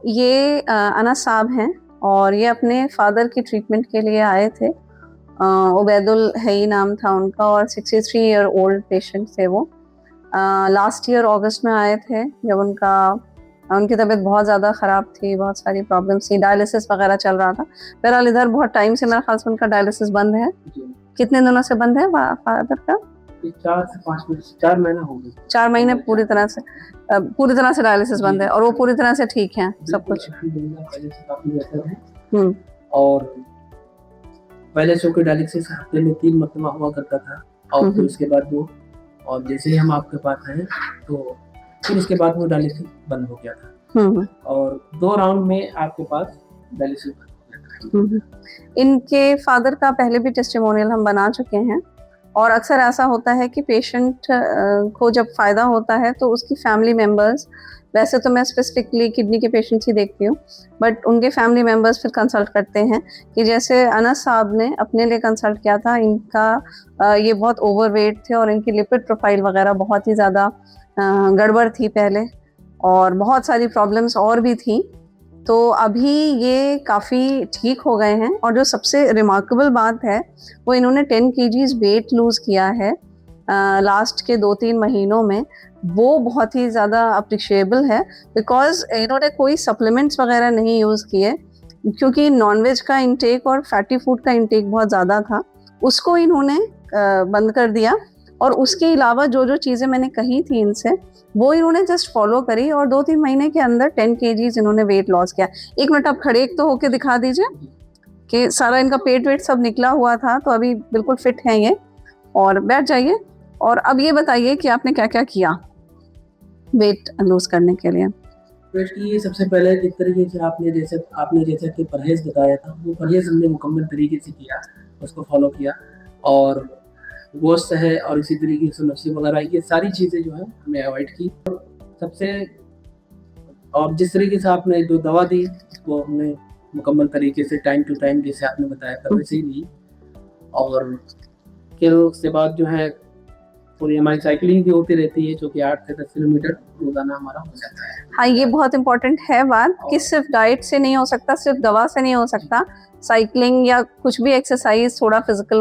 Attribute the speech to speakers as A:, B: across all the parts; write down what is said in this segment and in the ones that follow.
A: ये अनस साहब हैं और ये अपने फादर की ट्रीटमेंट के लिए आए थे। उबैदुल हई नाम था उनका और 63 ईयर ओल्ड पेशेंट थे वो। लास्ट ईयर अगस्त में आए थे जब उनकी तबीयत बहुत ज़्यादा ख़राब थी, बहुत सारी प्रॉब्लम्स थी, डायलिसिस वगैरह चल रहा था। बहरहाल इधर बहुत टाइम से मेरे ख्याल से उनका डायलिसिस बंद है। कितने दिनों से बंद है फादर का?
B: 4 से 5 महीने, 4 महीने हो गए।
A: 4 महीने पूरी तरह से डायलिसिस बंद है और वो पूरी तरह से ठीक है सब कुछ।
B: पहले से काफी बेहतर है। और पहले से उनके डायलिसिस हफ्ते में 3 मरतबा हुआ करता था और फिर उसके बाद वो, और जैसे ही हम आपके पास आए तो फिर उसके बाद वो डायलिसिस बंद हो गया था और 2 राउंड में आपके पास डायलिसिस बंद हो गया था।
A: इनके फादर का पहले भी टेस्टिमोनियल हम बना चुके हैं और अक्सर ऐसा होता है कि पेशेंट को जब फ़ायदा होता है तो उसकी फैमिली मेम्बर्स, वैसे तो मैं स्पेसिफिकली किडनी के पेशेंट्स ही देखती हूँ, बट उनके फैमिली मेम्बर्स फिर कंसल्ट करते हैं कि जैसे अनस साहब ने अपने लिए कंसल्ट किया था। इनका ये बहुत ओवरवेट थे और इनकी लिपिड प्रोफाइल वगैरह बहुत ही ज़्यादा गड़बड़ थी पहले और बहुत सारी प्रॉब्लम्स और भी थी। तो अभी ये काफ़ी ठीक हो गए हैं और जो सबसे रिमार्केबल बात है वो इन्होंने 10 kgs वेट लूज़ किया है लास्ट के 2-3 महीनों में। वो बहुत ही ज़्यादा अप्रिशिएबल है बिकॉज़ इन्होंने कोई सप्लीमेंट्स वगैरह नहीं यूज़ किए, क्योंकि नॉनवेज का इंटेक और फैटी फूड का इंटेक बहुत ज़्यादा था, उसको इन्होंने बंद कर दिया। और उसके अलावा जो जो चीज़ें मैंने कही थी इनसे वो इन्होंने जस्ट फॉलो करी और 2-3 महीने के अंदर 10 kgs इन्होंने वेट लॉस किया। 1 मिनट आप खड़े एक तो होके दिखा दीजिए कि सारा इनका पेट वेट सब निकला हुआ था, तो अभी बिल्कुल फिट हैं ये। और बैठ जाइए और अब ये बताइए कि आपने क्या क्या किया वेट लूज करने के लिए?
B: वेट की सबसे पहले जिस तरीके से आपने जैसे कि परहेज बताया था, वो परहेज हमने मुकम्मल तरीके से किया, उसको फॉलो किया। और गोश्त है और इसी तरीके से लस्सी वगैरह, ये सारी चीज़ें जो है हमने अवॉइड की सबसे। और जिस तरीके से आपने जो दवा दी वो हमने मुकम्मल तरीके से टाइम टू टाइम जैसे आपने बताया था वैसे ही दी। और फिर उसके बाद जो है पूरी हमारी साइकिलिंग भी होती रहती है, जो कि 8 से 10 किलोमीटर रोजाना हमारा हो जाता है।
A: हाँ, ये बहुत इंपॉर्टेंट है बात कि सिर्फ डाइट से नहीं हो सकता, सिर्फ दवा से नहीं हो सकता, साइकिलिंग या कुछ भी एक्सरसाइज, थोड़ा फिजिकल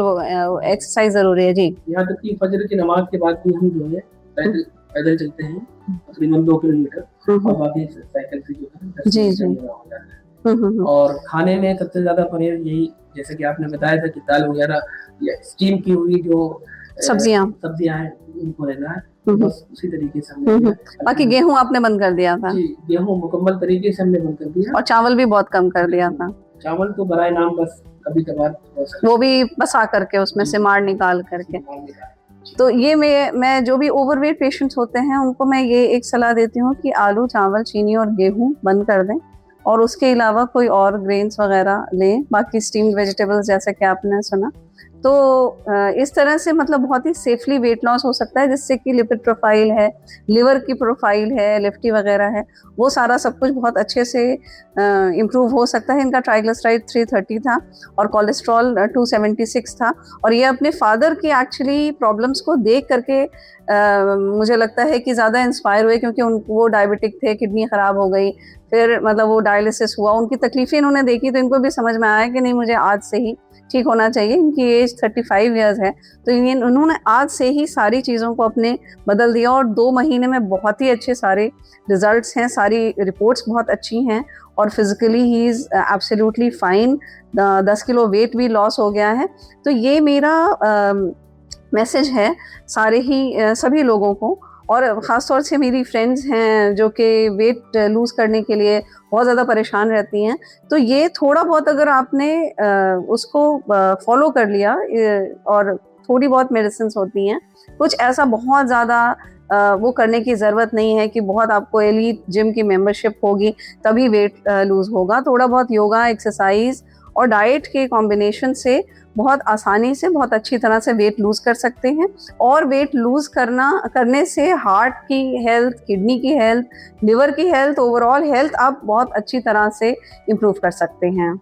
A: एक्सरसाइज जरूरी है। जी,
B: यहाँ तक कि फजर की नमाज के बाद भी हम जो है पैदल चलते हैं तकरीबन 2 किलोमीटर और बाकी साइकिल से जो है 10 किलोमीटर हो जाता है। और खाने में सबसे ज्यादा पनीर, यही जैसे कि आपने बताया था कि दाल वगैरह या स्टीम की हुई जो सब्जियां हैं उनको लेना है, बस उसी तरीके से हमने।
A: बाकी गेहूं आपने बंद कर दिया था?
B: जी, गेहूं मुकम्मल तरीके से हमने बंद कर दिया
A: और चावल भी बहुत कम कर दिया था।
B: चावल तो बराए नाम बस कभी कभार,
A: वो भी बसा करके उसमें से मार निकाल करके। तो ये मैं जो भी ओवरवेट पेशेंट्स होते हैं उनको मैं ये एक सलाह देती हूँ कि आलू, चावल, चीनी और गेहूं बंद कर दें और उसके अलावा कोई और ग्रेन्स वगैरह लें, बाकी स्टीम्ड वेजिटेबल्स जैसे कि आपने सुना। तो इस तरह से मतलब बहुत ही सेफली वेट लॉस हो सकता है, जिससे कि लिपिड प्रोफाइल है, लिवर की प्रोफाइल है, लेफ्टी वगैरह है, वो सारा सब कुछ बहुत अच्छे से इम्प्रूव हो सकता है। इनका ट्राइग्लिसराइड 330 था और कोलेस्ट्रॉल 276 था। और ये अपने फादर की एक्चुअली प्रॉब्लम्स को देख करके मुझे लगता है कि ज़्यादा इंस्पायर हुए, क्योंकि वो डायबिटिक थे, किडनी ख़राब हो गई, फिर मतलब वो डायलिसिस हुआ, उनकी तकलीफ़ें इन्होंने देखी तो इनको भी समझ में आया कि नहीं, मुझे आज से ही ठीक होना चाहिए। इनकी एज 35 ईयर्स है, तो उन्होंने आज से ही सारी चीज़ों को अपने बदल दिया और 2 महीने में बहुत ही अच्छे सारे रिजल्ट्स हैं, सारी रिपोर्ट्स बहुत अच्छी हैं और physically he is absolutely fine. 10 kilo weight भी लॉस हो गया है। तो ये मेरा मैसेज है सभी लोगों को, और ख़ास तौर से मेरी फ्रेंड्स हैं जो कि वेट लूज़ करने के लिए बहुत ज़्यादा परेशान रहती हैं। तो ये थोड़ा बहुत अगर आपने उसको फॉलो कर लिया, और थोड़ी बहुत मेडिसिन्स होती हैं, कुछ ऐसा बहुत ज़्यादा वो करने की ज़रूरत नहीं है कि बहुत आपको एलीट जिम की मेंबरशिप होगी तभी वेट लूज़ होगा। थोड़ा बहुत योगा, एक्सरसाइज और डाइट के कॉम्बिनेशन से बहुत आसानी से, बहुत अच्छी तरह से वेट लूज़ कर सकते हैं। और वेट लूज़ करने से हार्ट की हेल्थ, किडनी की हेल्थ, लिवर की हेल्थ, ओवरऑल हेल्थ आप बहुत अच्छी तरह से इम्प्रूव कर सकते हैं।